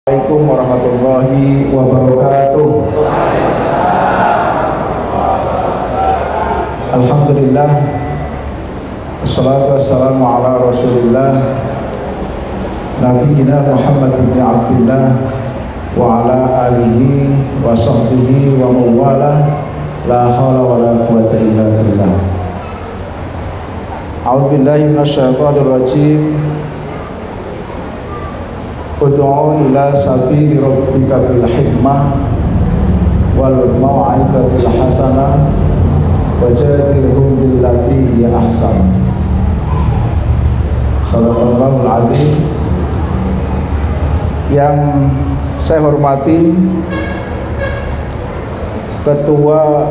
Assalamualaikum warahmatullahi wabarakatuh. Alhamdulillah, wassalatu wassalamu ala rasulillah Nabiina Muhammad bin Abdullah wa ala alihi wa sahbihi wa mawala. La hawla wa la quwwata illa billah. A'udzubillahi minasyaitonir rajim. Ud'u ila sabili rabbika bil hikmah wal mau'izatil hasanah wajadilhum billati hiya ahsan. Shadaqallahul azim. Yang saya hormati Ketua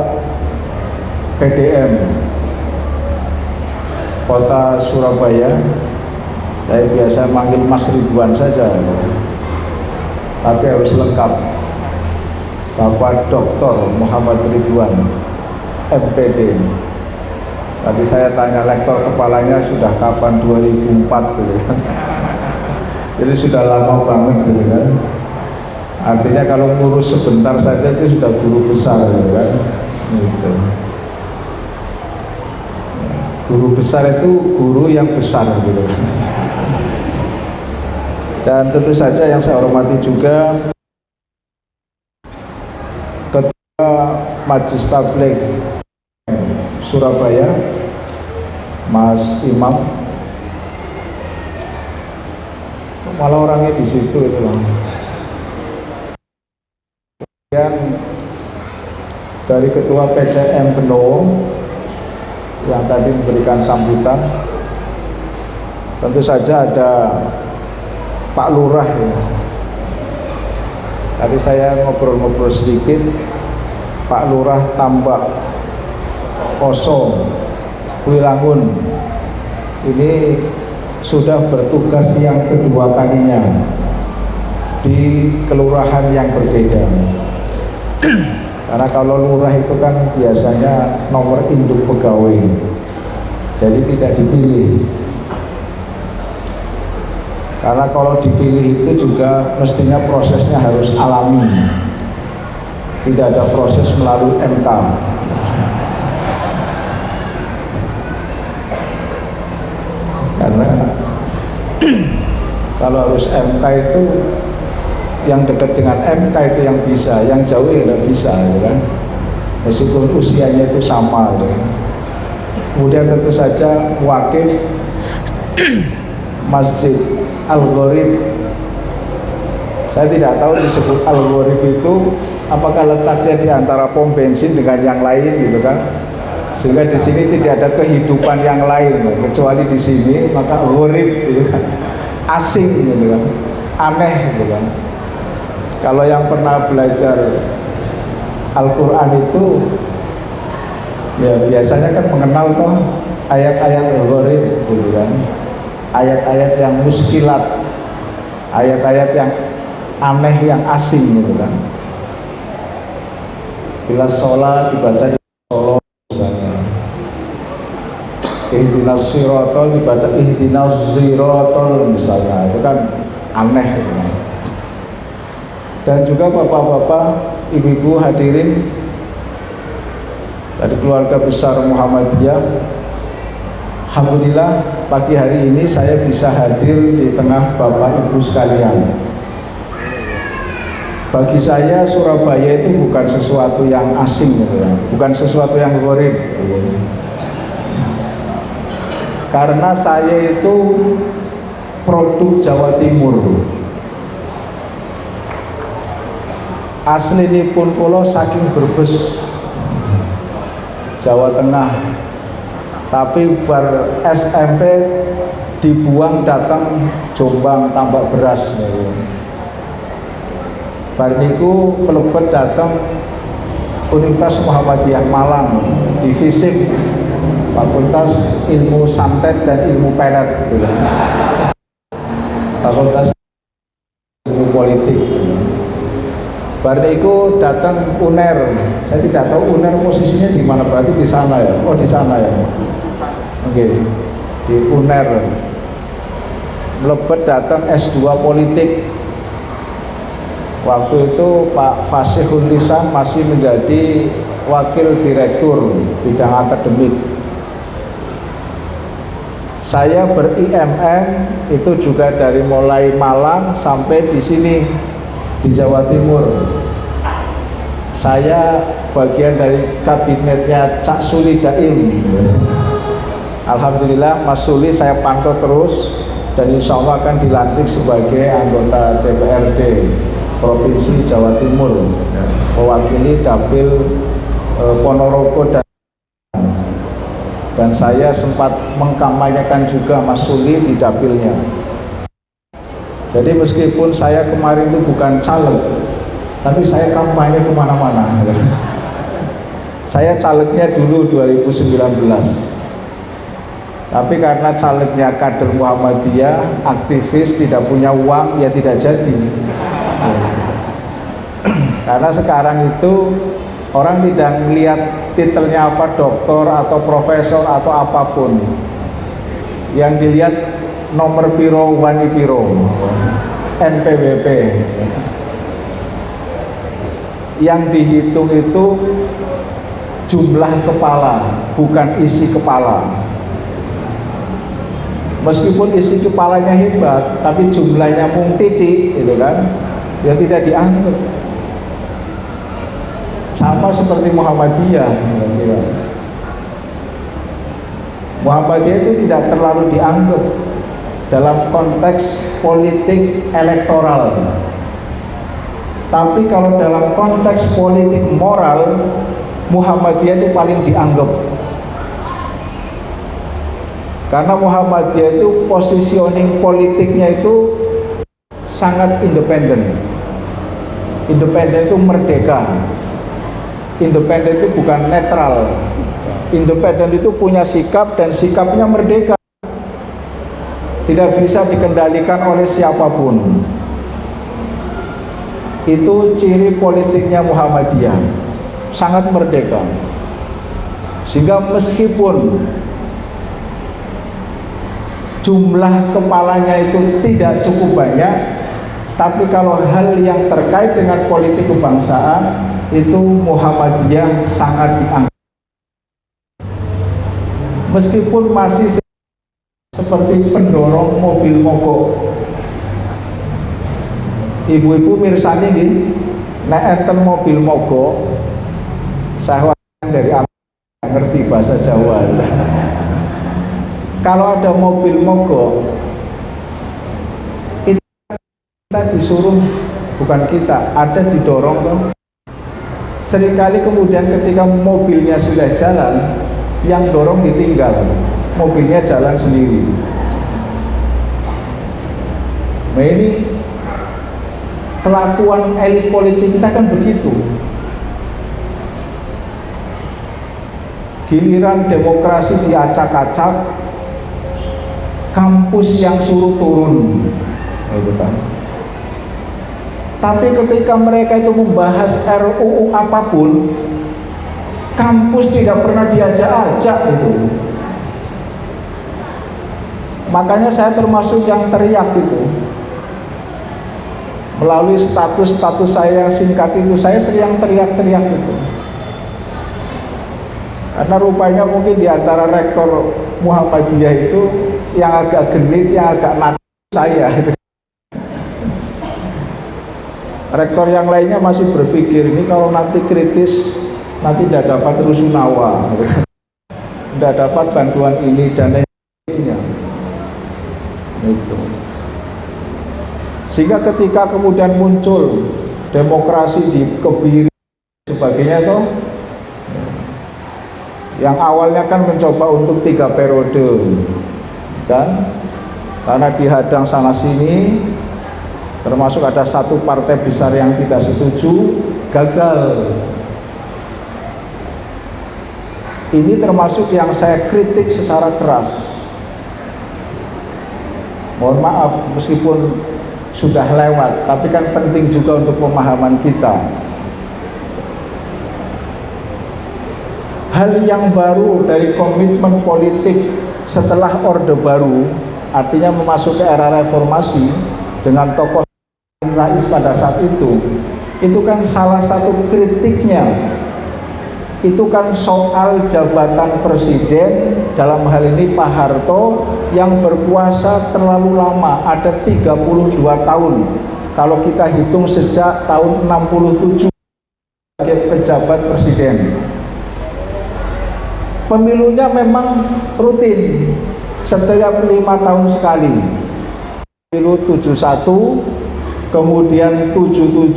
PDM Kota Surabaya, saya biasa manggil Mas Ridwan saja, tapi harus lengkap. Bapak Dr. Muhammad Ridwan, MPD. Tadi saya tanya lektor kepalanya sudah kapan, 2004 gitu kan. Jadi sudah lama banget gitu kan. Artinya kalau ngurus sebentar saja itu sudah guru besar gitu kan. Gitu. Guru besar itu guru yang besar gitu. Dan tentu saja yang saya hormati juga Ketua Majelis Tabligh Surabaya, Mas Imam. Malah orangnya di situ itu loh. Kemudian dari Ketua PCM Benowo yang tadi memberikan sambutan. Tentu saja ada Pak Lurah ya. Tadi saya ngobrol-ngobrol sedikit. Pak Lurah Tambak Koso Wilangun ini sudah bertugas yang kedua kalinya di kelurahan yang berbeda. Karena kalau lurah itu kan biasanya nomor induk pegawai, jadi tidak dipilih. Karena kalau dipilih itu juga mestinya prosesnya harus alami, tidak ada proses melalui MK. Karena kalau harus MK itu yang dekat dengan MK itu yang bisa, yang jauh tidak bisa, ya kan? Meskipun usianya itu sama. Ya. Kemudian tentu saja wakif Masjid Al-Gharib. Saya tidak tahu disebut Al-Gharib itu apakah letaknya di antara pom bensin dengan yang lain gitu kan, sehingga di sini tidak ada kehidupan yang lain kecuali di sini, maka Gharib gitu kan, asing gitu kan, aneh gitu kan. Kalau yang pernah belajar Al-Quran itu ya biasanya kan mengenal toh ayat-ayat Al-Gharib gitu kan, ayat-ayat yang muskilat, ayat-ayat yang aneh, yang asing gitu kan. Bila sholat dibaca sholat misalnya, ihdinas sirotol dibaca ihdinas zirotol misalnya, itu kan aneh gitu kan. Dan juga bapak-bapak, ibu-ibu hadirin dari keluarga besar Muhammadiyah, alhamdulillah pagi hari ini saya bisa hadir di tengah bapak ibu sekalian. Bagi saya Surabaya itu bukan sesuatu yang asing gitu ya, bukan sesuatu yang gharib gitu. Karena saya itu produk Jawa Timur. Asli ini pun kula saking Brebes, Jawa Tengah, tapi bar SMP dibuang datang Jombang tambak beras gitu. Bar niku pelebet datang Universitas Muhammadiyah Malang, divisi Fakultas Ilmu Santet dan Ilmu Pelet gitu. Fakultas Ilmu Politik. Barniku datang UNER, saya tidak tahu UNER posisinya di mana, berarti di sana ya. Oh di sana ya. Oke, di UNER. Melebet datang S2 Politik. Waktu itu Pak Fasihul Lisan masih menjadi wakil direktur bidang akademik. Saya ber-IMM itu juga dari mulai Malang sampai di sini di Jawa Timur. Saya bagian dari kabinetnya Cak Suli Daim. Alhamdulillah Mas Suli saya pantau terus dan insya Allah akan dilantik sebagai anggota DPRD Provinsi Jawa Timur, mewakili Dapil Ponorogo dan saya sempat mengkampanyekan juga Mas Suli di dapilnya. Jadi meskipun saya kemarin itu bukan caleg, tapi saya kampanye kemana-mana. Saya calegnya dulu 2019, tapi karena calegnya kader Muhammadiyah, aktivis, tidak punya uang, ya tidak jadi. Karena sekarang itu orang tidak melihat titelnya apa, doktor atau profesor atau apapun. Yang dilihat nomor piro, wani piro, NPWP. Yang dihitung itu jumlah kepala, bukan isi kepala. Meskipun isi kepalanya hebat, tapi jumlahnya mung titik, gitu kan, ya tidak dianggap. Sama seperti Muhammadiyah. Muhammadiyah itu tidak terlalu dianggap dalam konteks politik elektoral. Tapi kalau dalam konteks politik moral, Muhammadiyah itu paling dianggap. Karena Muhammadiyah itu positioning politiknya itu sangat independen. Independen itu merdeka. Independen itu bukan netral. Independen itu punya sikap dan sikapnya merdeka. Tidak bisa dikendalikan oleh siapapun. Itu ciri politiknya Muhammadiyah. Sangat merdeka. Sehingga meskipun jumlah kepalanya itu tidak cukup banyak, tapi kalau hal yang terkait dengan politik kebangsaan itu Muhammadiyah sangat dianggap. Meskipun masih seperti pendorong mobil mogok. Ibu-ibu mirsani nggih, nek enten mobil mogok, saya dari ngerti bahasa Jawa. Kalau ada mobil mogok, kita disuruh, bukan kita, ada didorong tuh. Seringkali kemudian ketika mobilnya sudah jalan, yang dorong ditinggal, mobilnya jalan sendiri. Nah ini kelakuan elit politik kita kan begitu. Giliran demokrasi diacak-acak, kampus yang suruh turun, gitu kan. Tapi ketika mereka itu membahas RUU apapun, kampus tidak pernah diajak-ajak itu. Makanya saya termasuk yang teriak itu. Melalui status-status saya yang singkat itu, saya sering teriak-teriak itu. Karena rupanya mungkin di antara rektor Muhammadiyah itu yang agak genit, yang agak nakal saya. Rektor yang lainnya masih berpikir ini kalau nanti kritis nanti tidak dapat rusunawa, tidak dapat bantuan ini dan lainnya. Itu. Sehingga ketika kemudian muncul demokrasi dikebiri sebagainya toh, yang awalnya kan mencoba untuk 3 periode, kan? Karena dihadang sana sini, termasuk ada satu partai besar yang tidak setuju, gagal. Ini termasuk yang saya kritik secara keras. Mohon maaf meskipun sudah lewat, tapi kan penting juga untuk pemahaman kita. Hal yang baru dari komitmen politik setelah Orde Baru, artinya memasuki era reformasi dengan tokoh Rais pada saat itu kan salah satu kritiknya itu kan soal jabatan presiden, dalam hal ini Pak Harto yang berkuasa terlalu lama, ada 32 tahun kalau kita hitung sejak tahun 67 sebagai pejabat presiden. Pemilunya memang rutin setiap 5 tahun sekali, pemilu 71, kemudian 77,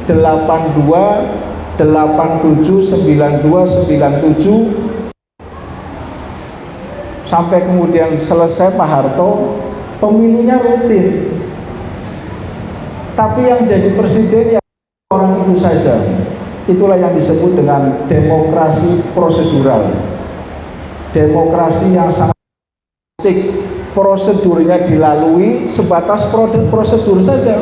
82, 87, 92, 97, sampai kemudian selesai Pak Harto, pemilunya rutin. Tapi yang jadi presiden ya orang itu saja. Itulah yang disebut dengan demokrasi prosedural. Demokrasi yang sangat strict, prosedurnya dilalui sebatas prosedur saja.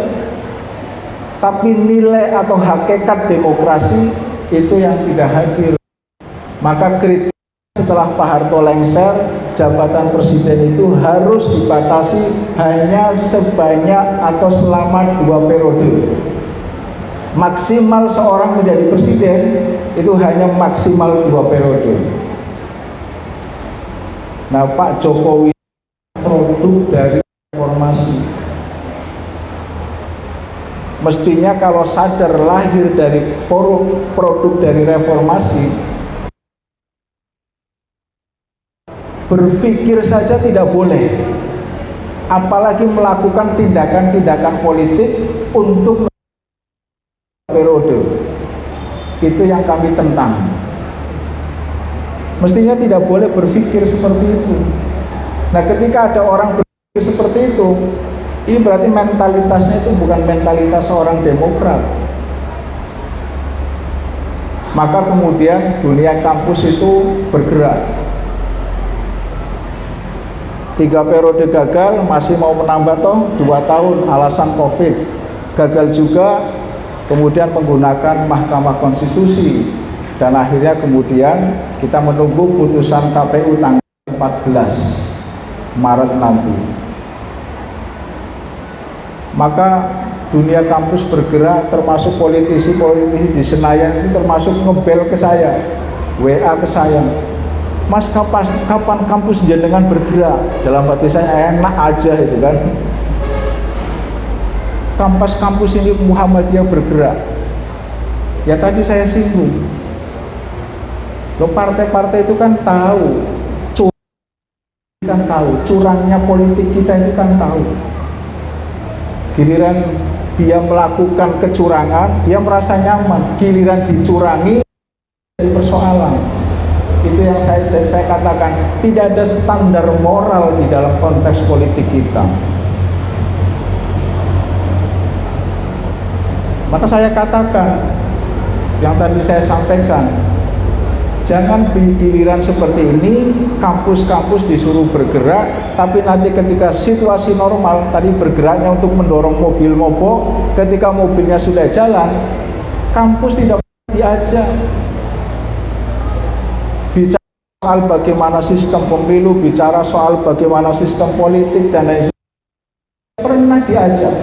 Tapi nilai atau hakikat demokrasi itu yang tidak hadir. Maka kritik setelah Pak Harto lengser, jabatan presiden itu harus dibatasi hanya sebanyak atau selama 2 periode. Maksimal seorang menjadi presiden itu hanya maksimal 2 periode. Nah, Pak Jokowi produk dari reformasi. Mestinya kalau sadar lahir dari produk dari reformasi, berpikir saja tidak boleh, apalagi melakukan tindakan-tindakan politik untuk periode. Itu yang kami tentang. Mestinya tidak boleh berpikir seperti itu. Nah, ketika ada orang berpikir seperti itu, ini berarti mentalitasnya itu bukan mentalitas seorang demokrat. Maka kemudian dunia kampus itu bergerak. 3 periode gagal, masih mau menambah 2 tahun, alasan COVID. Gagal juga, kemudian menggunakan Mahkamah Konstitusi. Dan akhirnya kemudian kita menunggu putusan KPU tanggal 14 Maret nanti. Maka dunia kampus bergerak, termasuk politisi-politisi di Senayan itu termasuk ngebel ke saya, WA ke saya, Mas kapan kampus jenengan bergerak? Dalam hati saya enak aja itu kan, kampus ini Muhammadiyah bergerak. Ya tadi saya singgung, loh, partai-partai itu kan tahu, curangnya politik kita itu kan tahu. Giliran dia melakukan kecurangan, dia merasa nyaman. Giliran dicurangi, jadi persoalan. Itu yang saya katakan, tidak ada standar moral di dalam konteks politik kita. Maka saya katakan, yang tadi saya sampaikan, jangan giliran seperti ini, kampus-kampus disuruh bergerak, tapi nanti ketika situasi normal, tadi bergeraknya untuk mendorong mobil mogok, ketika mobilnya sudah jalan, kampus tidak diajak. Bicara soal bagaimana sistem pemilu, bicara soal bagaimana sistem politik, dan lain sebagainya, pernah diajak.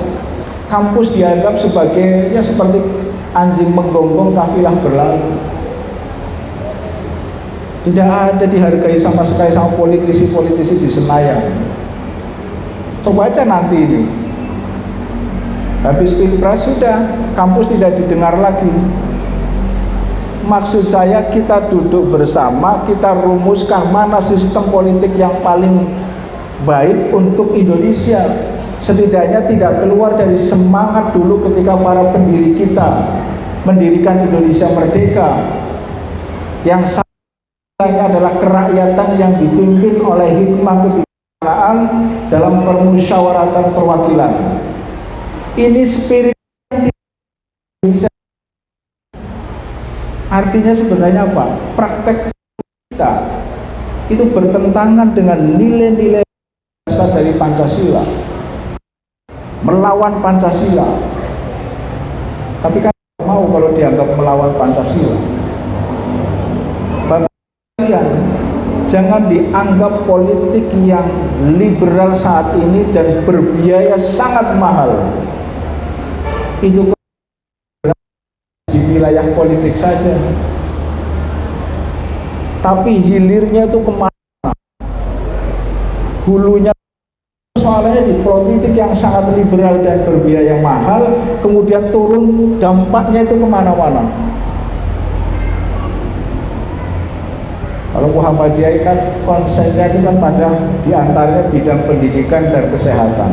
Kampus dianggap sebagai, ya seperti anjing menggonggong kafilah berlalu. Tidak ada dihargai sama sekali sama politisi-politisi di Senayan. Coba aja nanti ini, habis pilpres sudah, kampus tidak didengar lagi. Maksud saya kita duduk bersama, kita rumuskan mana sistem politik yang paling baik untuk Indonesia. Setidaknya tidak keluar dari semangat dulu ketika para pendiri kita mendirikan Indonesia merdeka, yang ini adalah kerakyatan yang dipimpin oleh hikmah kebijaksanaan dalam permusyawaratan perwakilan. Ini spirit yang tidak. Artinya sebenarnya apa? Praktek kita itu bertentangan dengan nilai-nilai dasar dari Pancasila, melawan Pancasila. Tapi kan mau kalau dianggap melawan Pancasila. Jangan dianggap politik yang liberal saat ini dan berbiaya sangat mahal itu di wilayah politik saja, tapi hilirnya itu kemana? Hulunya soalnya di politik yang sangat liberal dan berbiaya mahal, kemudian turun dampaknya itu kemana-mana. Kalau Muhammadiyah kan konsepnya itu kan pada diantaranya bidang pendidikan dan kesehatan.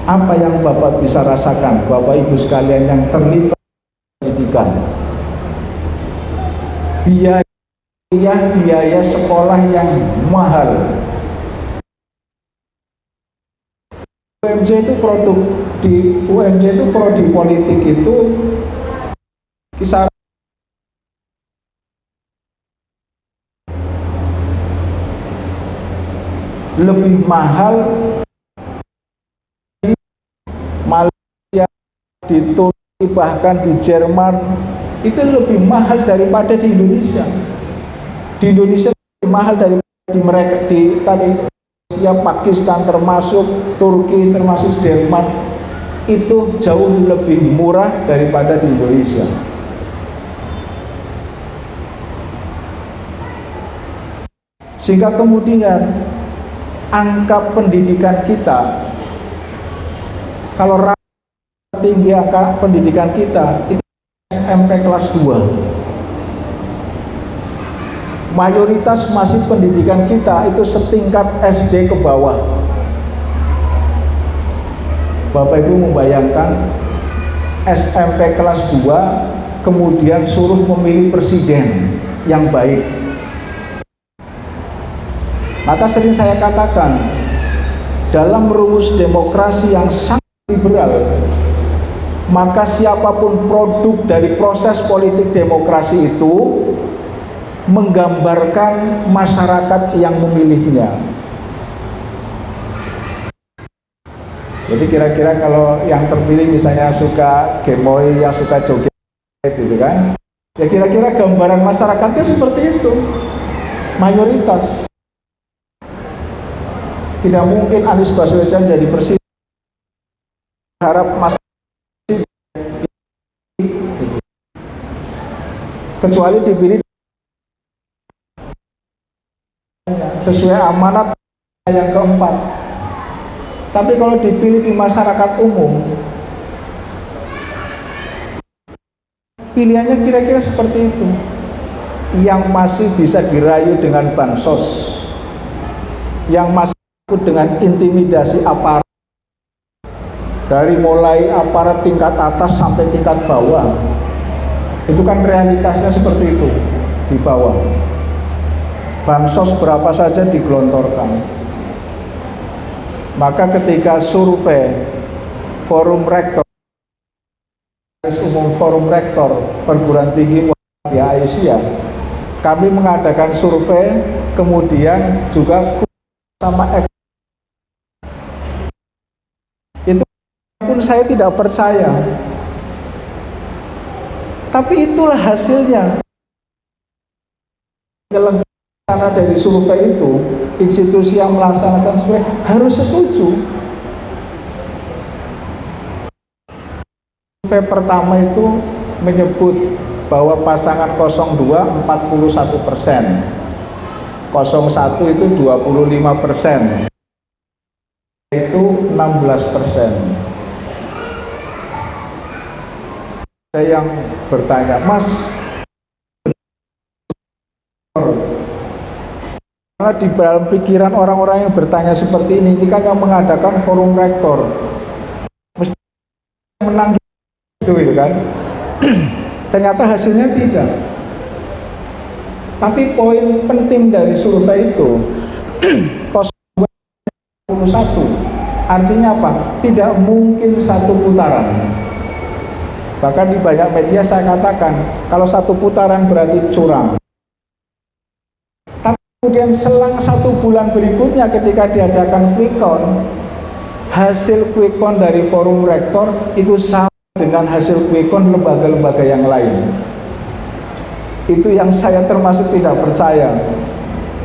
Apa yang Bapak bisa rasakan, Bapak Ibu sekalian yang terlibat pendidikan? Biaya sekolah yang mahal. UMJ itu produk di UMJ itu prodi politik itu kisaran lebih mahal di Malaysia, di Turki, bahkan di Jerman itu lebih mahal daripada di Indonesia. Di Indonesia lebih mahal daripada di mereka di tadi ya, Pakistan termasuk Turki termasuk Jerman itu jauh lebih murah daripada di Indonesia. Sehingga kemudian angka pendidikan kita, kalau tinggi angka pendidikan kita itu SMP kelas 2. Mayoritas masih pendidikan kita itu setingkat SD ke bawah. Bapak Ibu membayangkan SMP kelas 2 kemudian suruh memilih presiden yang baik. Maka sering saya katakan, dalam rumus demokrasi yang sangat liberal, maka siapapun produk dari proses politik demokrasi itu menggambarkan masyarakat yang memilihnya. Jadi kira-kira kalau yang terpilih misalnya suka gemoy, yang suka joget gitu kan, ya kira-kira gambaran masyarakatnya seperti itu, mayoritas. Tidak mungkin Anies Baswedan jadi presiden harap masyarakat kecuali dipilih sesuai amanat yang keempat. Tapi kalau dipilih di masyarakat umum, pilihannya kira-kira seperti itu, yang masih bisa dirayu dengan bansos, yang masih dengan intimidasi aparat, dari mulai aparat tingkat atas sampai tingkat bawah. Itu kan realitasnya seperti itu di bawah. Bansos berapa saja digelontorkan. Maka ketika survei Forum Rektor Umum Forum Rektor Perguruan Tinggi Muhammadiyah Asia, kami mengadakan survei, kemudian juga sama itu pun saya tidak percaya, tapi itulah hasilnya. Karena dari survei itu, institusi yang melaksanakan survei harus setuju. Survei pertama itu menyebut bahwa pasangan 02 41%, 01 itu 25%, itu 16%. Ada yang bertanya, Mas, karena di dalam pikiran orang-orang yang bertanya seperti ini kan yang mengadakan forum rektor mesti menang gitu kan. Ternyata hasilnya tidak. Tapi poin penting dari survei itu 021 artinya apa? Tidak mungkin satu putaran. Bahkan di banyak media saya katakan kalau satu putaran berarti curang. Tapi kemudian selang 1 bulan berikutnya ketika diadakan quick count, hasil quick count dari forum rektor itu sama dengan hasil quick count lembaga-lembaga yang lain. Itu yang saya termasuk tidak percaya.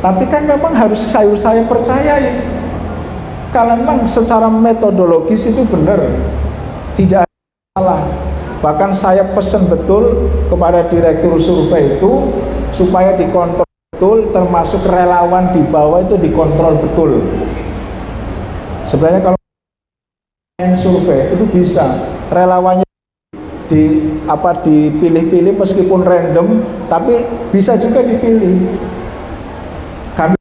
Tapi kan memang harus saya percaya ya. Kalau memang secara metodologis itu benar. tidak ada masalah. Bahkan saya pesan betul kepada direktur survei itu supaya dikontrol betul, termasuk relawan di bawah itu dikontrol betul. Sebenarnya kalau survei itu bisa relawannya dipilih-pilih meskipun random, tapi bisa juga dipilih. Kami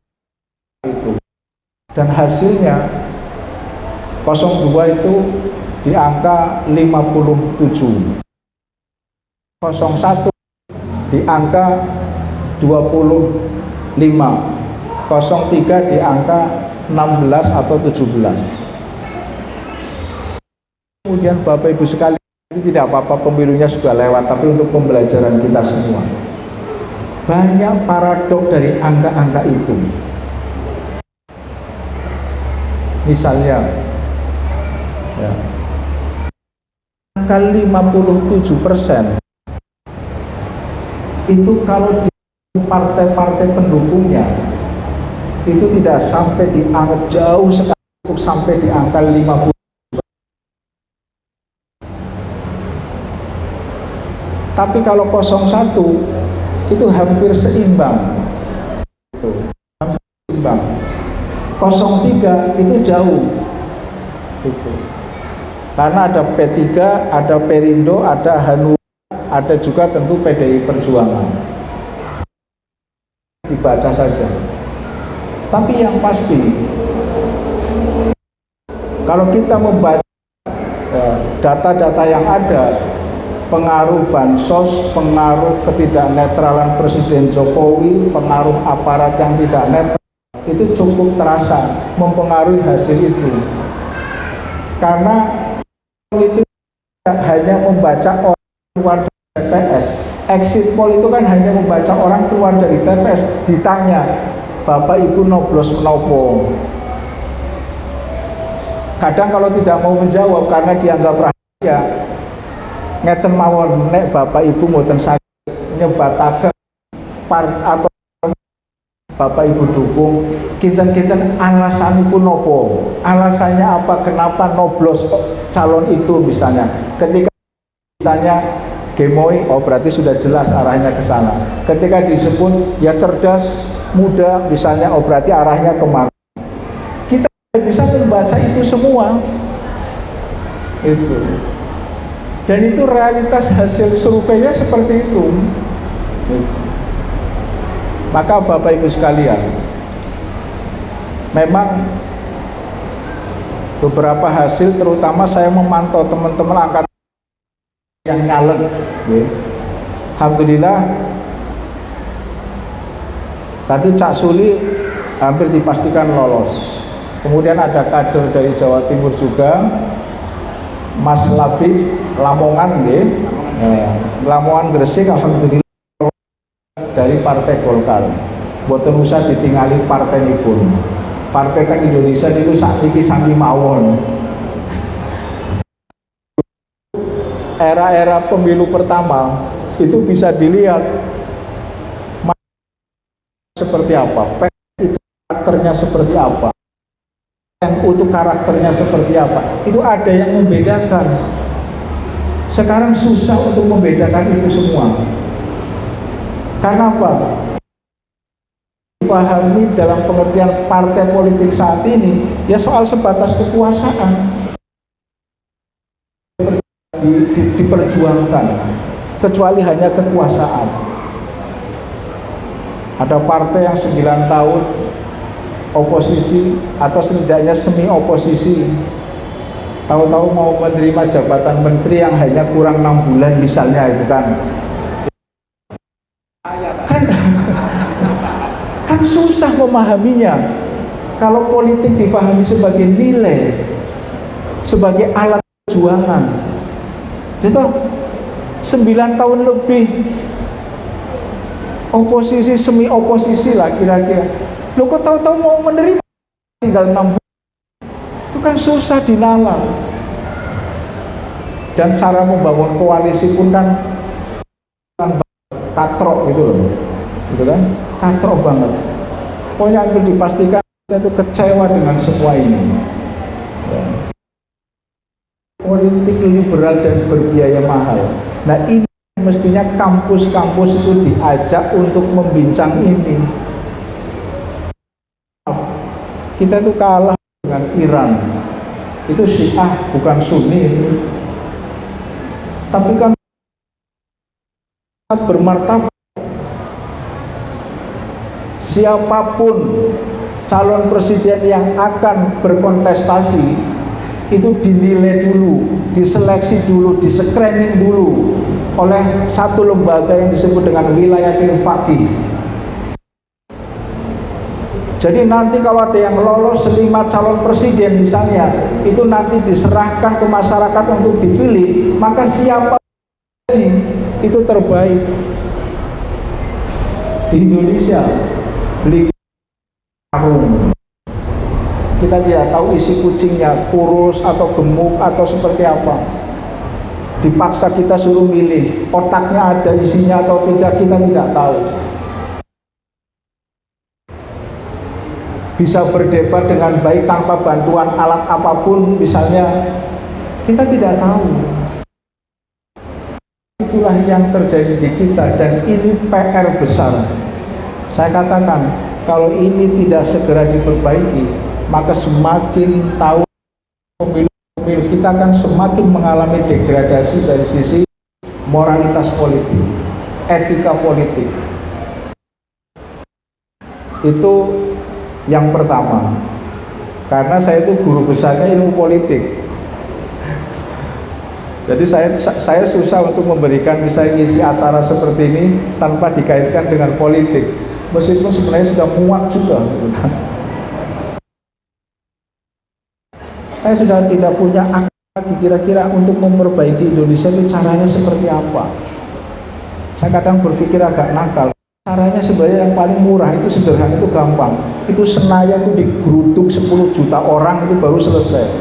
itu dan hasilnya 02 itu di angka 57, 01 di angka 25, 03 di angka 16 atau 17. Kemudian Bapak Ibu sekalian, ini tidak apa-apa pemilunya sudah lewat, tapi untuk pembelajaran kita semua, banyak paradok dari angka-angka itu. Misalnya ya, angka 57% itu kalau di partai-partai pendukungnya itu tidak sampai di angka jauh sekali untuk sampai di angka 50. Tapi kalau 01 itu hampir seimbang. Itu hampir seimbang. 03 itu jauh. Itu. Karena ada P3, ada Perindo, ada Hanura, ada juga tentu PDI Perjuangan. Dibaca saja. Tapi yang pasti, kalau kita membaca data-data yang ada, pengaruh bansos, pengaruh ketidaknetralan Presiden Jokowi, pengaruh aparat yang tidak netral, itu cukup terasa mempengaruhi hasil itu. Karena itu hanya membaca orang keluar dari TPS. Exit poll itu kan hanya membaca orang keluar dari TPS, ditanya Bapak Ibu noblos menopo. Kadang kalau tidak mau menjawab karena dianggap rahasia, ngeten mawon, nek Bapak Ibu mboten saged nyebataken atau Bapak Ibu dukung, kinten-kinten alasanipun nopo, alasannya apa, kenapa noblos calon itu misalnya. Ketika misalnya Gemoy, oh berarti sudah jelas arahnya ke sana. Ketika disebut ya cerdas, muda misalnya, oh berarti arahnya kemana. Kita bisa membaca itu semua. Itu. Dan itu realitas hasil surveinya seperti itu. Maka Bapak Ibu sekalian, memang beberapa hasil, terutama saya memantau teman-teman angkatan yang nyalek, alhamdulillah tadi Cak Suli hampir dipastikan lolos. Kemudian ada kader dari Jawa Timur juga, Mas Labib Lamongan, Lamongan Gresik, alhamdulillah dari Partai Golkar. Boten usah ditinggali partai ini pun. Partai teng Indonesia itu sakniki sangi mawon. Era-era pemilu pertama itu bisa dilihat seperti apa, itu karakternya seperti apa, NU itu karakternya seperti apa. Itu ada yang membedakan. Sekarang susah untuk membedakan itu semua. Karena apa? Dipahami dalam pengertian partai politik saat ini, ya soal sebatas kekuasaan diperjuangkan, kecuali hanya kekuasaan. Ada partai yang 9 tahun oposisi atau setidaknya semi oposisi, tahu-tahu mau menerima jabatan menteri yang hanya kurang 6 bulan misalnya, itu kan susah memahaminya. Kalau politik difahami sebagai nilai, sebagai alat perjuangan, itu 9 tahun lebih oposisi, semi oposisi lah kira-kira. Lo kok tahu-tahu mau menerima tinggal 6 bulan, itu kan susah dinalar. Dan cara membangun koalisi pun kan katrok gitu loh, gitu kan, katrok banget. Pokoknya hampir dipastikan kita itu kecewa dengan semua ini. Ya. politik liberal dan berbiaya mahal. Nah ini mestinya kampus-kampus itu diajak untuk membincang ini. Kita itu kalah dengan Iran. Itu Syiah bukan Sunni itu. Tapi kan bermartabat. Siapapun calon presiden yang akan berkontestasi itu dinilai dulu, diseleksi dulu, di-screening dulu oleh satu lembaga yang disebut dengan wilayatil faqih. Jadi nanti kalau ada yang lolos 5 calon presiden misalnya, itu nanti diserahkan ke masyarakat untuk dipilih, maka siapa itu terbaik di Indonesia. Beli karung, kita tidak tahu isi kucingnya kurus atau gemuk atau seperti apa. Dipaksa kita suruh milih, otaknya ada isinya atau tidak kita tidak tahu. Bisa berdebat dengan baik tanpa bantuan alat apapun misalnya, kita tidak tahu. Itulah yang terjadi di kita dan ini PR besar. Saya katakan, kalau ini tidak segera diperbaiki, maka semakin tahun pemilu kita akan semakin mengalami degradasi dari sisi moralitas politik, etika politik. Itu yang pertama. Karena saya itu guru besarnya ilmu politik. Jadi saya susah untuk memberikan misalnya isi acara seperti ini tanpa dikaitkan dengan politik. Meskipun sebenarnya sudah muak juga. Saya sudah tidak punya akal lagi kira-kira untuk memperbaiki Indonesia itu caranya seperti apa. Saya kadang berpikir agak nakal. Caranya sebenarnya yang paling murah itu sederhana, itu gampang. Itu Senayan itu digeruduk 10 juta orang itu baru selesai.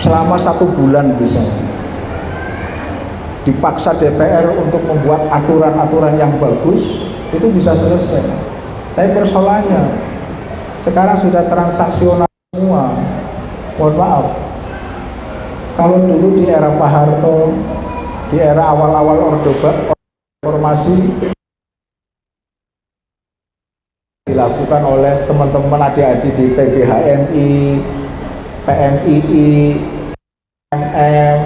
Selama 1 bulan bisa. Dipaksa DPR untuk membuat aturan-aturan yang bagus, itu bisa selesai. Tapi persoalannya sekarang sudah transaksional semua. Mohon maaf, kalau dulu di era Pak Harto, di era awal-awal Orde Baru, reformasi dilakukan oleh teman-teman adik-adik di PBHMI, PMII, MM,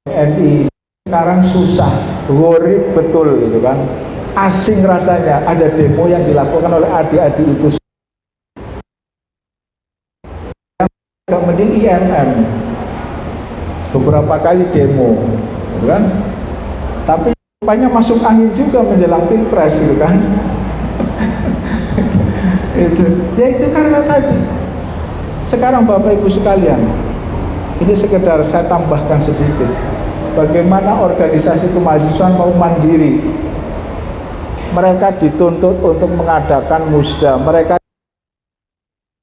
GNI. Sekarang susah, worry betul gitu kan. Asing rasanya ada demo yang dilakukan oleh adik-adik itu. Yang mending IMM beberapa kali demo gitu kan. Tapi rupanya masuk angin juga menjelang pilpres gitu kan. Ya itu karena tadi. Sekarang Bapak Ibu sekalian, ini sekedar saya tambahkan sedikit. Bagaimana organisasi kemahasiswaan mau mandiri. Mereka dituntut untuk mengadakan musda, mereka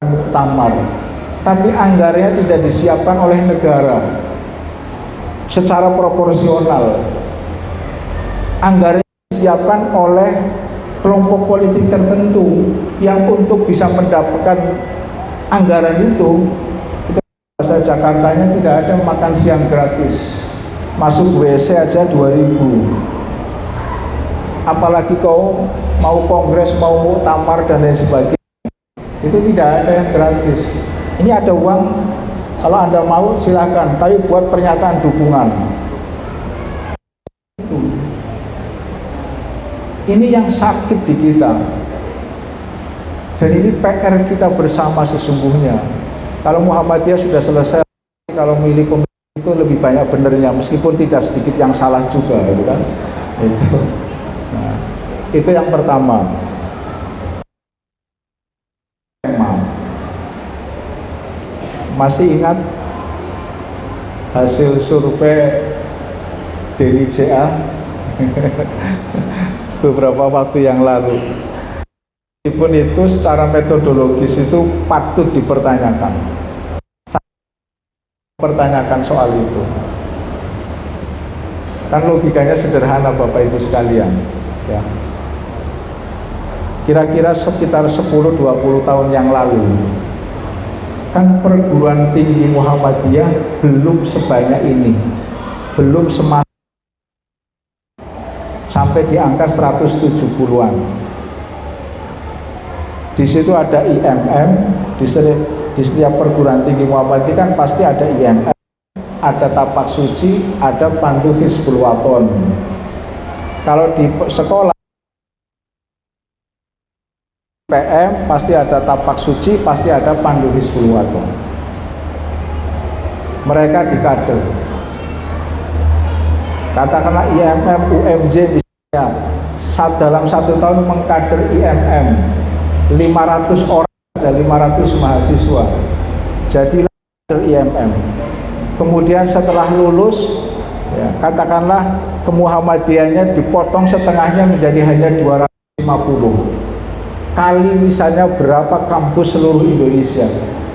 muktamar, tapi anggarannya tidak disiapkan oleh negara secara proporsional. Anggarannya disiapkan oleh kelompok politik tertentu yang untuk bisa mendapatkan anggaran itu bahasa Jakartanya tidak ada makan siang gratis. Masuk WC aja 2.000. Apalagi kau mau kongres, mau muktamar dan lain sebagainya, itu tidak ada yang gratis. Ini ada uang, kalau Anda mau silakan, tapi buat pernyataan dukungan. Ini yang sakit di kita. Dan ini PR kita bersama sesungguhnya. Kalau Muhammadiyah sudah selesai, kalau milih pemimpin itu lebih banyak benernya, meskipun tidak sedikit yang salah juga, gitu kan? Itu. Nah, itu yang pertama. Masih ingat hasil survei dari JA beberapa waktu yang lalu? Meskipun itu secara metodologis itu patut dipertanyakan. Pertanyakan soal itu. Kan logikanya sederhana Bapak Ibu sekalian, ya. Kira-kira sekitar 10-20 tahun yang lalu Kan perguruan tinggi Muhammadiyah belum sebanyak ini, belum sampai di angka 170-an. Di situ ada IMM, di setiap perguruan tinggi Muhammadiyah kan pasti ada IMM, ada tapak suci, ada pandu Hizbul Waton. Kalau di sekolah PM pasti ada tapak suci, pasti ada pandu Hizbul Waton. Mereka dikader. Katakanlah IMM, UMJ misalnya, dalam 1 tahun mengkader IMM 500 orang, ada 500 mahasiswa. Jadilah kader IMM. Kemudian setelah lulus, ya, katakanlah kemuhammadiyahnya dipotong setengahnya menjadi hanya 250. Kali misalnya berapa kampus seluruh Indonesia,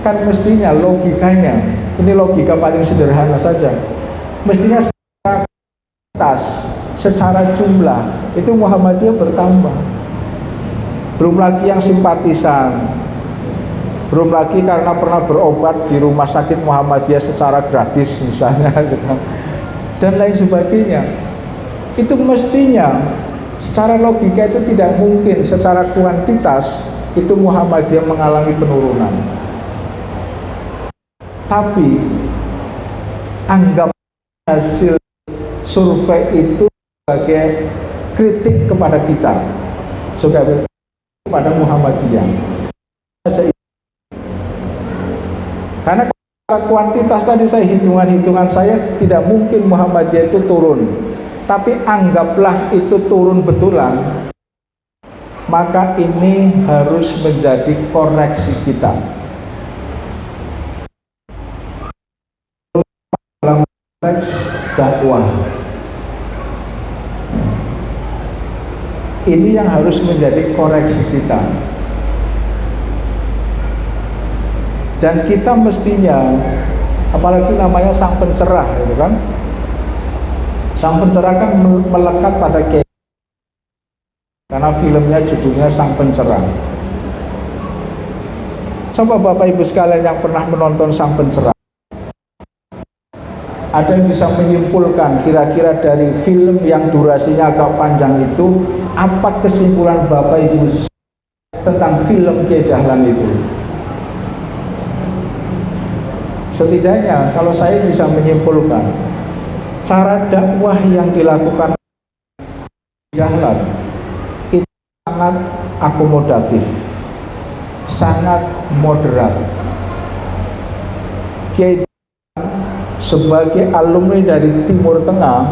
kan mestinya logikanya, ini logika paling sederhana saja, mestinya secara atas, secara jumlah itu Muhammadiyah bertambah. Belum lagi yang simpatisan, belum lagi karena pernah berobat di rumah sakit Muhammadiyah secara gratis misalnya, dan lain sebagainya. Itu mestinya secara logika itu tidak mungkin secara kuantitas itu Muhammadiyah mengalami penurunan. Tapi anggap hasil survei itu sebagai kritik kepada kita, sebagai kepada Muhammadiyah. Karena secara kuantitas tadi hitungan saya tidak mungkin Muhammadiyah itu turun. Tapi anggaplah itu turun betulan, maka ini harus menjadi koreksi kita dalam konteks dakwah. Ini yang harus menjadi koreksi kita. Dan kita mestinya, apalagi namanya sang pencerah, gitu kan? Sang pencerah kan melekat pada Kiai, karena filmnya judulnya Sang Pencerah. Coba Bapak Ibu sekalian yang pernah menonton Sang Pencerah, ada yang bisa menyimpulkan kira-kira dari film yang durasinya agak panjang itu, apa kesimpulan Bapak Ibu tentang film Kiai Dahlan itu? Setidaknya kalau saya bisa menyimpulkan, cara dakwah yang dilakukan Dahlan itu sangat akomodatif, sangat moderat. Kiai sebagai alumni dari Timur Tengah,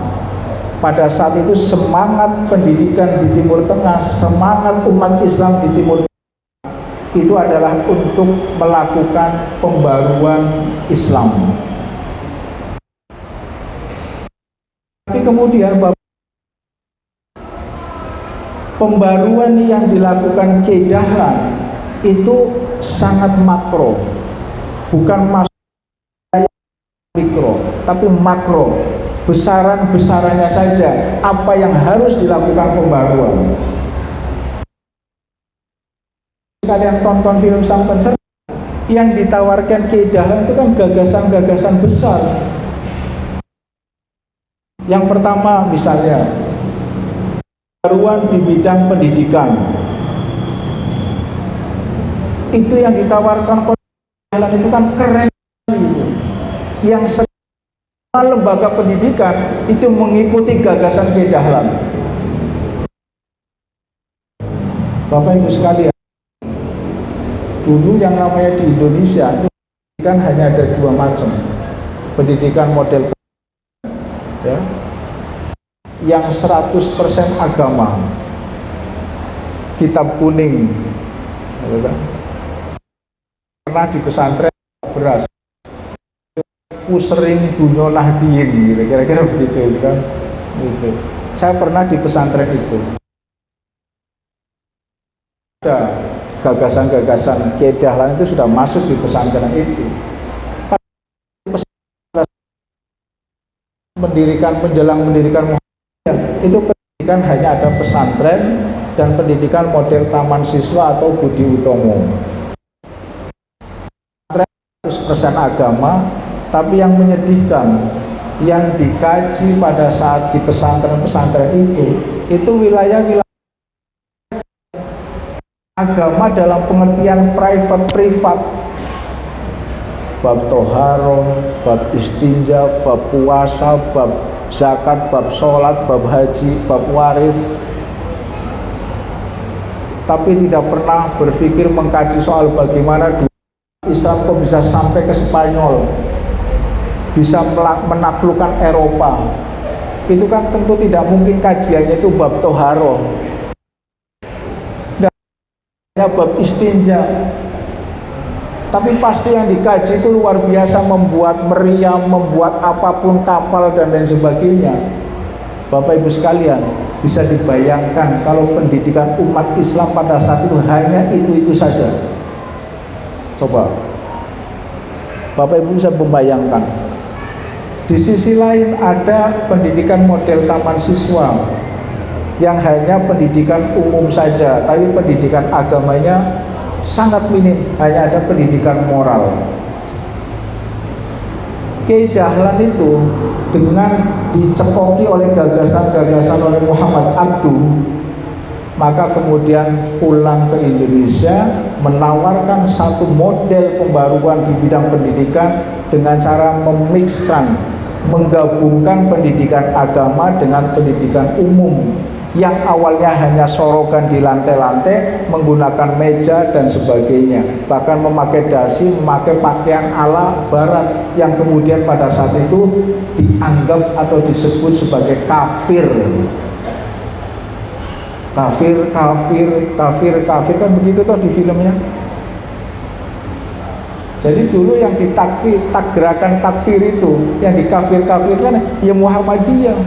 pada saat itu semangat pendidikan di Timur Tengah, semangat umat Islam di Timur Tengah itu adalah untuk melakukan pembaruan Islam. Tapi kemudian pembaruan yang dilakukan Kiai Dahlan itu sangat makro, bukan mikro, tapi makro, besaran-besarannya saja apa yang harus dilakukan pembaruan. Kalian tonton film Sang Pencerah, yang ditawarkan Kiai Dahlan itu kan gagasan-gagasan besar. Yang pertama misalnya pembaruan di bidang pendidikan, itu yang ditawarkan Dahlan itu kan keren. Yang semua lembaga pendidikan itu mengikuti gagasan Kiai Dahlan. Bapak Ibu sekalian, dulu yang namanya di Indonesia itu pendidikan hanya ada 2 macam. Pendidikan model ya, yang 100% agama, kitab kuning, pernah di pesantren beras, sering dunia nahdiyin, gitu, kira-kira begitu kan? Gitu. Saya pernah di pesantren itu. Ada gagasan-gagasan Kiai Dahlan itu sudah masuk di pesantren itu. Mendirikan Muhammadiyah itu pendidikan hanya ada pesantren dan pendidikan model taman siswa atau budi utomo. Pesantren agama, tapi yang menyedihkan, yang dikaji pada saat di pesantren-pesantren itu wilayah-wilayah agama dalam pengertian privat, bab toharo, bab istinja, bab puasa, bab zakat, bab sholat, bab haji, bab waris, tapi tidak pernah berpikir mengkaji soal bagaimana Islam kok bisa sampai ke Spanyol, bisa menaklukkan Eropa. Itu kan tentu tidak mungkin kajiannya itu bab toharo dan bab istinja, tapi pasti yang dikaji itu luar biasa, membuat meriam, membuat apapun, kapal dan lain sebagainya. Bapak Ibu sekalian, bisa dibayangkan kalau pendidikan umat Islam pada saat itu hanya itu saja. Coba Bapak Ibu bisa membayangkan. Di sisi lain ada pendidikan model taman siswa yang hanya pendidikan umum saja, tapi pendidikan agamanya sangat minim, hanya ada pendidikan moral. Kiai Dahlan itu dengan dicekoki oleh gagasan-gagasan oleh Muhammad Abduh, maka kemudian pulang ke Indonesia menawarkan satu model pembaruan di bidang pendidikan dengan cara memixkan, menggabungkan pendidikan agama dengan pendidikan umum yang awalnya hanya sorogan di lantai-lantai, menggunakan meja dan sebagainya, bahkan memakai dasi, memakai pakaian ala barat yang kemudian pada saat itu dianggap atau disebut sebagai kafir. Kafir kan begitu toh di filmnya. Jadi dulu yang ditakfir, gerakan takfir itu, yang dikafir-kafirkan ya Muhammadiyah,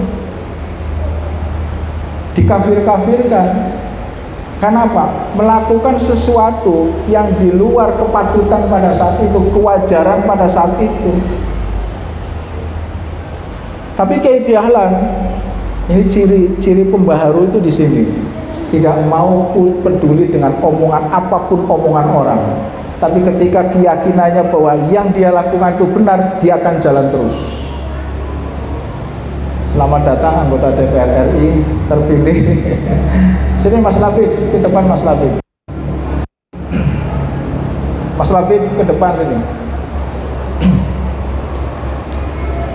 dikafir-kafirkan. Kenapa? Melakukan sesuatu yang di luar kepatutan pada saat itu, kewajaran pada saat itu. Tapi Kiai Dahlan ini ciri pembaharu itu di sini, tidak mau peduli dengan omongan apapun omongan orang. Tapi ketika keyakinannya bahwa yang dia lakukan itu benar, dia akan jalan terus. Selamat datang anggota DPR RI terpilih. Sini Mas Labib, ke depan Mas Labib. Mas Labib ke depan sini.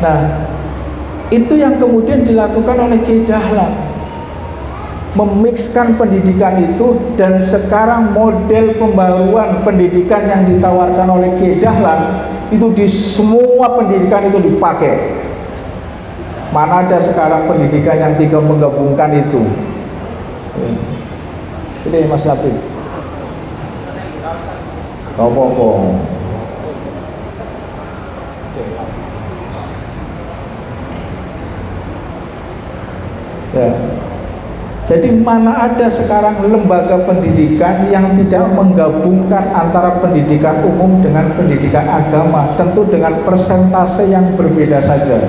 Nah, itu yang kemudian dilakukan oleh Kiai Dahlan, memixkan pendidikan itu, dan sekarang model pembaruan pendidikan yang ditawarkan oleh Kiai Dahlan itu di semua pendidikan itu dipakai. Mana ada sekarang pendidikan yang tidak menggabungkan itu? Sini Mas Labib. Apa-apa. Ya. Jadi mana ada sekarang lembaga pendidikan yang tidak menggabungkan antara pendidikan umum dengan pendidikan agama, tentu dengan persentase yang berbeda saja.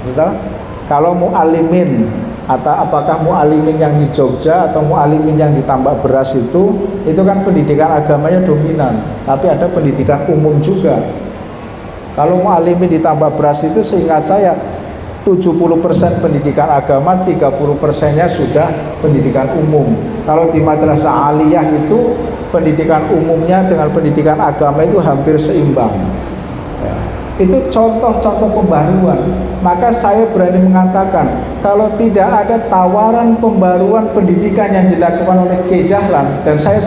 Betul? Kalau mu'alimin, atau apakah mu'alimin yang di Jogja atau mu'alimin yang di Tambak Beras itu kan pendidikan agamanya dominan, tapi ada pendidikan umum juga. Kalau mu'alimin di Tambak Beras itu seingat saya 70% pendidikan agama, 30%-nya sudah pendidikan umum. Kalau di Madrasah Aliyah itu pendidikan umumnya dengan pendidikan agama itu hampir seimbang. Ya. Itu contoh-contoh pembaruan. Maka saya berani mengatakan, kalau tidak ada tawaran pembaruan pendidikan yang dilakukan oleh Kiai Dahlan, dan saya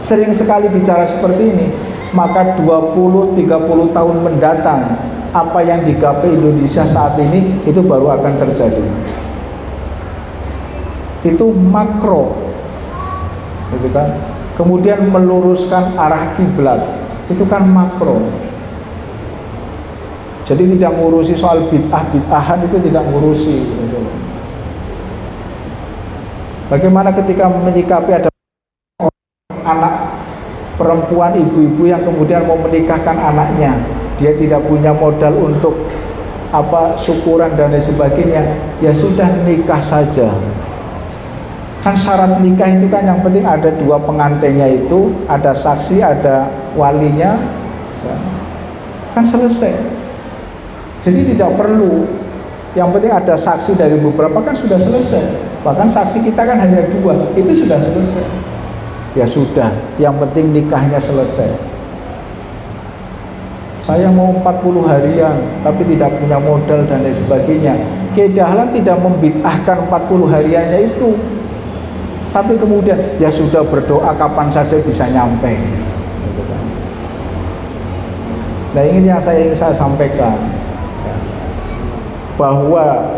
sering sekali bicara seperti ini, maka 20-30 tahun mendatang apa yang digapai Indonesia saat ini itu baru akan terjadi. Itu makro, gitu kan? Kemudian meluruskan arah kiblat, itu kan makro. Jadi tidak ngurusi soal bid'ahan itu, tidak ngurusi. Gitu. Bagaimana ketika menyikapi ada anak perempuan, ibu-ibu yang kemudian mau menikahkan anaknya, dia tidak punya modal untuk syukuran dan lain sebagainya, ya sudah nikah saja. Kan syarat nikah itu kan yang penting ada dua pengantinnya itu, ada saksi, ada walinya, ya, kan selesai. Jadi tidak perlu, yang penting ada saksi dari beberapa kan sudah selesai. Bahkan saksi kita kan hanya 2, itu sudah selesai. Ya sudah, yang penting nikahnya selesai. Saya mau 40 harian tapi tidak punya modal dan lain sebagainya. Kiai Dahlan tidak membid'ahkan 40 hariannya itu, tapi kemudian ya sudah, berdoa kapan saja bisa nyampe. Nah, ini yang ingin saya sampaikan, bahwa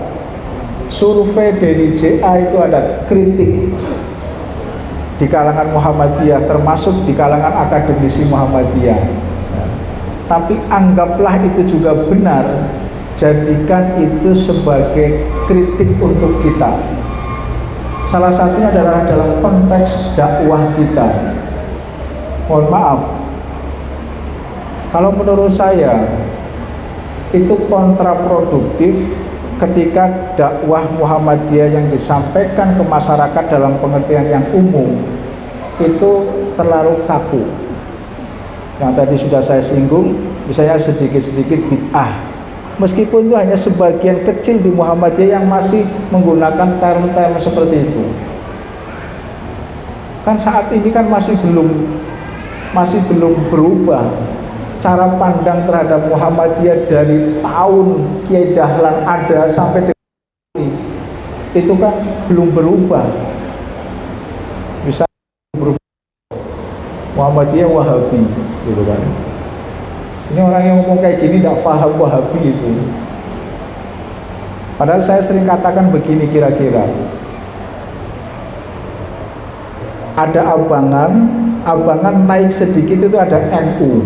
survei dari JA itu ada kritik di kalangan Muhammadiyah, termasuk di kalangan akademisi Muhammadiyah. Tapi anggaplah itu juga benar, jadikan itu sebagai kritik untuk kita. Salah satunya adalah dalam konteks dakwah kita. Mohon maaf, kalau menurut saya itu kontraproduktif ketika dakwah Muhammadiyah yang disampaikan ke masyarakat dalam pengertian yang umum itu terlalu kaku. Yang tadi sudah saya singgung, misalnya sedikit-sedikit bid'ah. Meskipun itu hanya sebagian kecil di Muhammadiyah yang masih menggunakan term-term seperti itu. Kan saat ini kan masih belum berubah cara pandang terhadap Muhammadiyah dari tahun Kiai Dahlan ada sampai detik ini. Itu kan belum berubah. Bisa berubah. Muhammadiyah Wahabi, gitu kan. Ini orang yang ngomong kayak gini tidak paham Wahabi itu. Padahal saya sering katakan begini kira-kira. Ada abangan naik sedikit itu ada NU.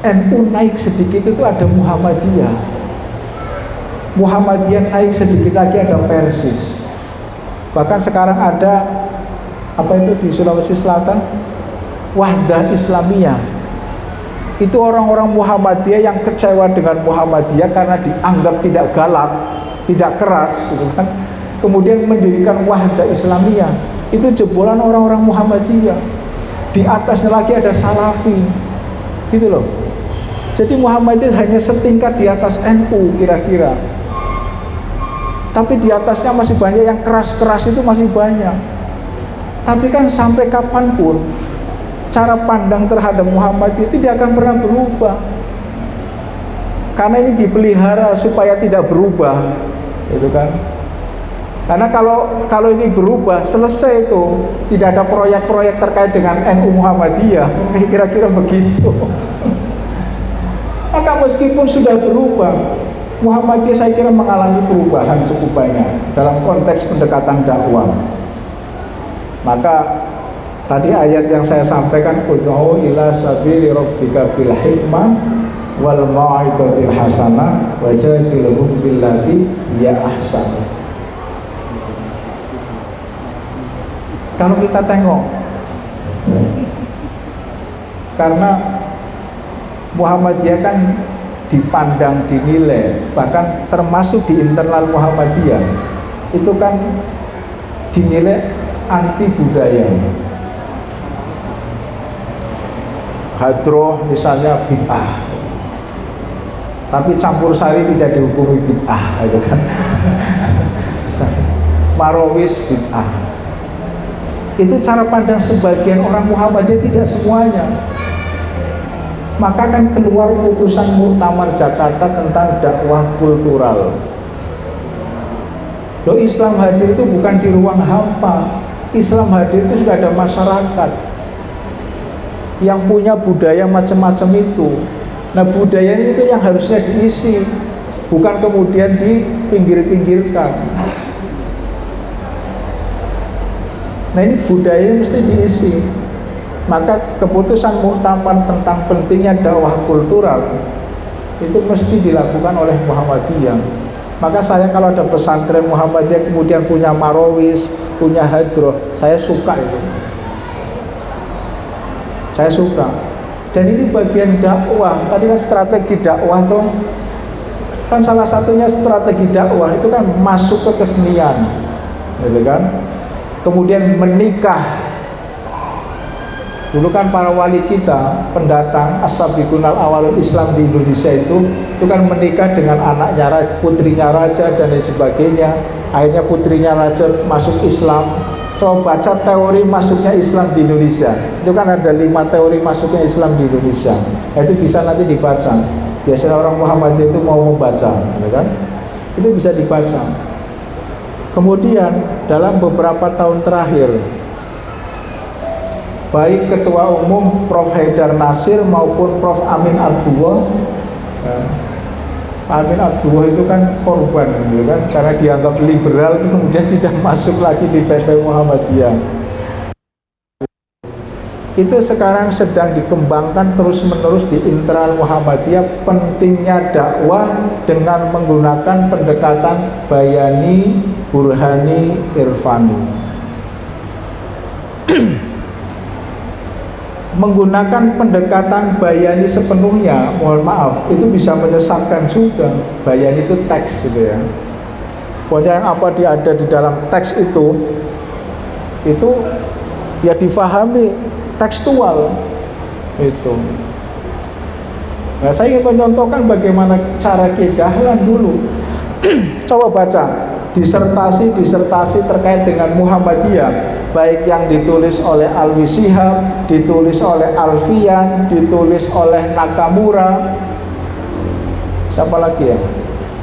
NU naik sedikit itu ada Muhammadiyah. Muhammadiyah naik sedikit lagi ada Persis. Bahkan sekarang ada apa itu di Sulawesi Selatan? Wahdah Islamiyah. Itu orang-orang Muhammadiyah yang kecewa dengan Muhammadiyah karena dianggap tidak galak, tidak keras, gitu kan. Kemudian mendirikan Wahdah Islamiyah. Itu jebolan orang-orang Muhammadiyah. Di atasnya lagi ada Salafi, gitu loh. Jadi Muhammadiyah hanya setingkat di atas NU kira-kira. Tapi di atasnya masih banyak yang keras-keras, itu masih banyak. Tapi kan sampai kapanpun cara pandang terhadap Muhammadiyah itu tidak akan pernah berubah. Karena ini dipelihara supaya tidak berubah, gitu kan. Karena kalau ini berubah, selesai itu, tidak ada proyek-proyek terkait dengan NU Muhammadiyah, kira-kira begitu. Maka meskipun sudah berubah, Muhammadiyah saya kira mengalami perubahan cukup banyak dalam konteks pendekatan dakwah. Maka tadi ayat yang saya sampaikan, ud'u ila sabili rabbika bil hikmah wal mau'izatil hasanah wajadilhum billati hiya ahsan. Kalau kita tengok, karena Muhammadiyah kan dipandang, dinilai, bahkan termasuk di internal Muhammadiyah itu kan dinilai anti budaya. Hadroh misalnya bid'ah, tapi campur sari tidak dihukumi bid'ah, gitu kan. Marawis bid'ah. Itu cara pandang sebagian orang Muhammadiyah, tidak semuanya. Maka kan keluar putusan Muktamar Jakarta tentang dakwah kultural. Loh, Islam hadir itu bukan di ruang hampa. Islam hadir itu sudah ada masyarakat yang punya budaya macam-macam itu. Nah, budaya itu yang harusnya diisi, bukan kemudian dipinggir-pinggirkan. Nah, ini budaya mesti diisi. Maka keputusan muktamar tentang pentingnya dakwah kultural itu mesti dilakukan oleh Muhammadiyah. Maka saya kalau ada pesantren Muhammadiyah kemudian punya marawis, punya hadroh, saya suka itu. Saya suka. Dan ini bagian dakwah. Tadi kan strategi dakwah tuh, kan salah satunya strategi dakwah itu kan masuk ke kesenian, gitu kan. Kemudian menikah Dulu kan para wali kita, pendatang as-sabiqunal awalul Islam di Indonesia itu kan menikah dengan anaknya, putrinya raja dan lain sebagainya. Akhirnya putrinya raja masuk Islam. Coba baca teori masuknya Islam di Indonesia. Itu kan ada 5 teori masuknya Islam di Indonesia. Itu bisa nanti dibaca. Biasanya orang Muhammadiyah itu mau membaca, ya kan? Itu bisa dibaca. Kemudian dalam beberapa tahun terakhir, baik Ketua Umum Prof. Haidar Nasir maupun Prof. Amin Abdullah, Amin Abdullah itu kan korban, gitu kan, karena dianggap liberal, kemudian tidak masuk lagi di PP Muhammadiyah. Itu sekarang sedang dikembangkan terus-menerus di internal Muhammadiyah, pentingnya dakwah dengan menggunakan pendekatan bayani, burhani, irfani. Menggunakan pendekatan bayani sepenuhnya, mohon maaf, itu bisa menyesatkan juga. Bayani itu teks gitu ya. Pokoknya yang apa ada di dalam teks itu ya difahami tekstual itu. Nah, saya ingin mencontohkan bagaimana cara Kiai Dahlan dulu. Coba baca disertasi terkait dengan Muhammadiyah, baik yang ditulis oleh Alwi Shihab, ditulis oleh Alfian, ditulis oleh Nakamura, siapa lagi ya?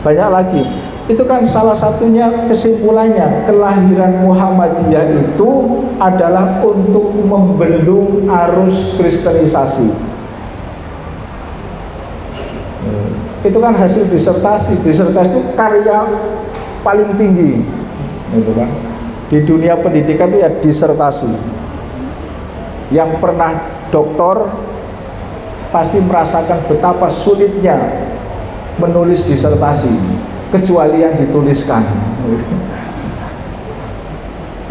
Banyak lagi. Itu kan salah satunya kesimpulannya, kelahiran Muhammadiyah itu adalah untuk membendung arus kristenisasi. Itu kan hasil disertasi. Disertasi itu karya paling tinggi, gitu kan? Di dunia pendidikan itu ya disertasi. Yang pernah doktor pasti merasakan betapa sulitnya menulis disertasi, kecuali yang dituliskan.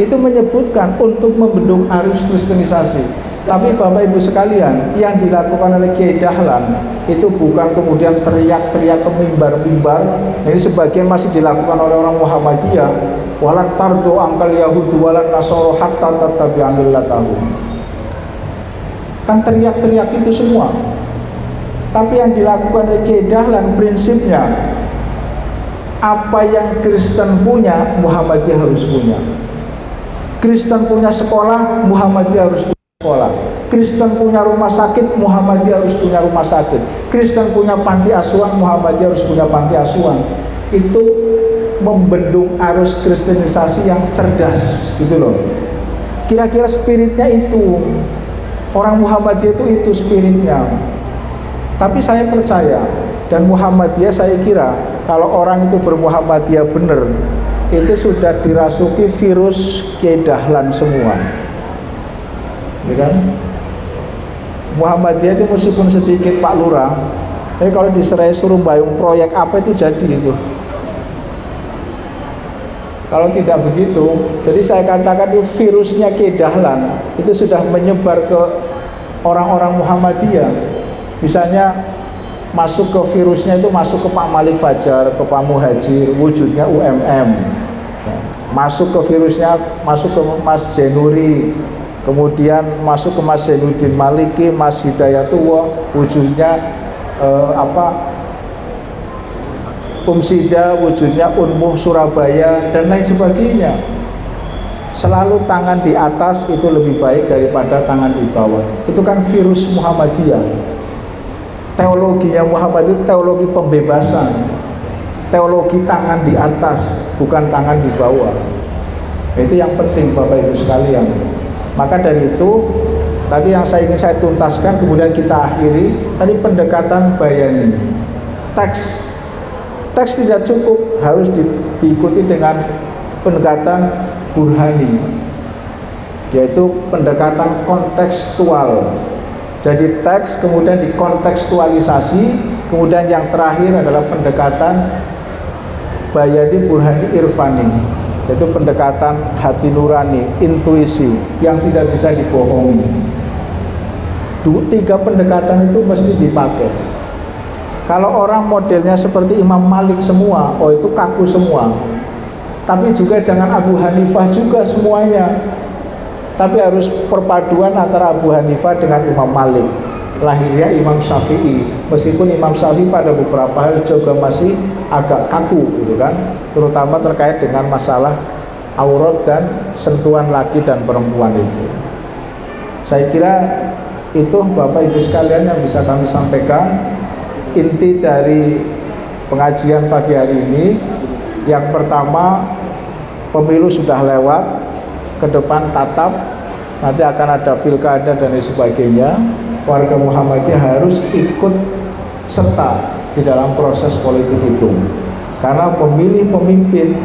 Itu menyebutkan untuk membendung arus kristenisasi. Tapi Bapak Ibu sekalian, yang dilakukan oleh Kiai Dahlan itu bukan kemudian teriak-teriak ke mimbar-mimbar. Ini sebagian masih dilakukan oleh orang Muhammadiyah. Walan tardo angkal Yahudu walan nasoro hatta tattabi'a millatahum. Kan teriak-teriak itu semua. Tapi yang dilakukan oleh Kiai Dahlan prinsipnya, apa yang Kristen punya, Muhammadiyah harus punya. Kristen punya sekolah, Muhammadiyah harus punya sekolah. Kristen punya rumah sakit, Muhammadiyah harus punya rumah sakit. Kristen punya panti asuhan, Muhammadiyah harus punya panti asuhan. Itu membendung arus kristenisasi yang cerdas, gitu loh. Kira-kira spiritnya itu, orang Muhammadiyah itu spiritnya. Tapi saya percaya, dan Muhammadiyah saya kira kalau orang itu bermuhammadiyah benar, itu sudah dirasuki virus Kiai Dahlan semua, ya kan? Muhammadiyah itu meskipun sedikit Pak Lurah, tapi kalau diserai suruh bayung proyek apa itu jadi itu. Kalau tidak begitu, jadi saya katakan itu virusnya Kiai Dahlan itu sudah menyebar ke orang-orang Muhammadiyah. Misalnya masuk ke virusnya itu masuk ke Pak Malik Fajar, ke Pak Muhajir, wujudnya UMM. Masuk ke virusnya, masuk ke Mas Jenuri, kemudian masuk ke Mas Zainuddin Maliki, Mas Hidayatullah, wujudnya Sida, wujudnya Unmuh Surabaya, dan lain sebagainya. Selalu tangan di atas itu lebih baik daripada tangan di bawah. Itu kan virus Muhammadiyah. Teologinya Muhammad itu teologi pembebasan, teologi tangan di atas, bukan tangan di bawah. Itu yang penting Bapak Ibu sekalian. Maka dari itu, tadi yang ingin saya tuntaskan, kemudian kita akhiri, tadi pendekatan bayani. Teks tidak cukup, harus diikuti dengan pendekatan burhani, yaitu pendekatan kontekstual. Jadi teks kemudian dikontekstualisasi, kemudian yang terakhir adalah pendekatan bayani burhani irfani, yaitu pendekatan hati nurani, intuisi yang tidak bisa dibohongi. 3 pendekatan itu mesti dipakai. Kalau orang modelnya seperti Imam Malik semua, oh itu kaku semua. Tapi juga jangan Abu Hanifah juga semuanya. tapi harus perpaduan antara Abu Hanifah dengan Imam Malik. Lahirnya Imam Syafi'i, meskipun Imam Syafi'i pada beberapa hal juga masih agak kaku gitu kan, terutama terkait dengan masalah aurat dan sentuhan laki dan perempuan itu. Saya kira itu Bapak Ibu sekalian yang bisa kami sampaikan. Inti dari pengajian pagi hari ini, yang pertama, pemilu sudah lewat, ke depan tatap, nanti akan ada pilkada dan sebagainya. Warga Muhammadiyah harus ikut serta di dalam proses politik itu, karena pemilih pemimpin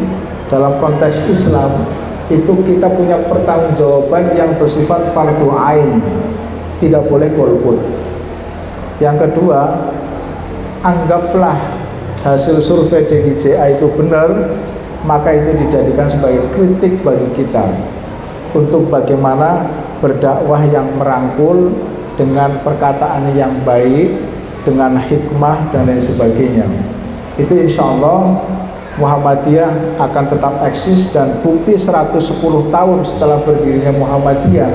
dalam konteks Islam itu kita punya pertanggungjawaban yang bersifat fardhu ain, tidak boleh golput. Yang kedua, anggaplah hasil survei DGJA itu benar, maka itu dijadikan sebagai kritik bagi kita untuk bagaimana berdakwah yang merangkul dengan perkataan yang baik, dengan hikmah dan lain sebagainya. Itu insya Allah Muhammadiyah akan tetap eksis, dan bukti 110 tahun setelah berdirinya Muhammadiyah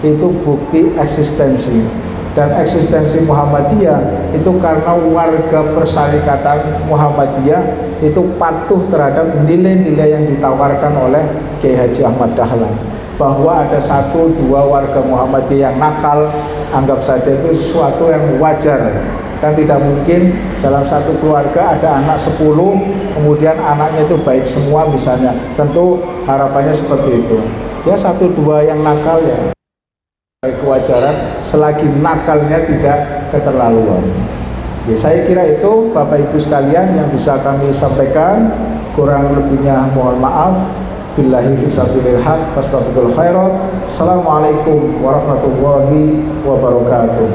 itu bukti eksistensi. Dan eksistensi Muhammadiyah itu karena warga persyarikatan Muhammadiyah itu patuh terhadap nilai-nilai yang ditawarkan oleh Kiai Haji Ahmad Dahlan, bahwa ada 1-2 warga Muhammadiyah yang nakal, anggap saja itu sesuatu yang wajar. Kan tidak mungkin dalam satu keluarga ada anak 10 kemudian anaknya itu baik semua misalnya, tentu harapannya seperti itu. Ya 1-2 yang nakal ya kewajaran, selagi nakalnya tidak keterlaluan. Ya, saya kira itu Bapak Ibu sekalian yang bisa kami sampaikan. Kurang lebihnya mohon maaf. Billahi fisabilil haq, fastaghfirul khairat. Assalamualaikum warahmatullahi wabarakatuh.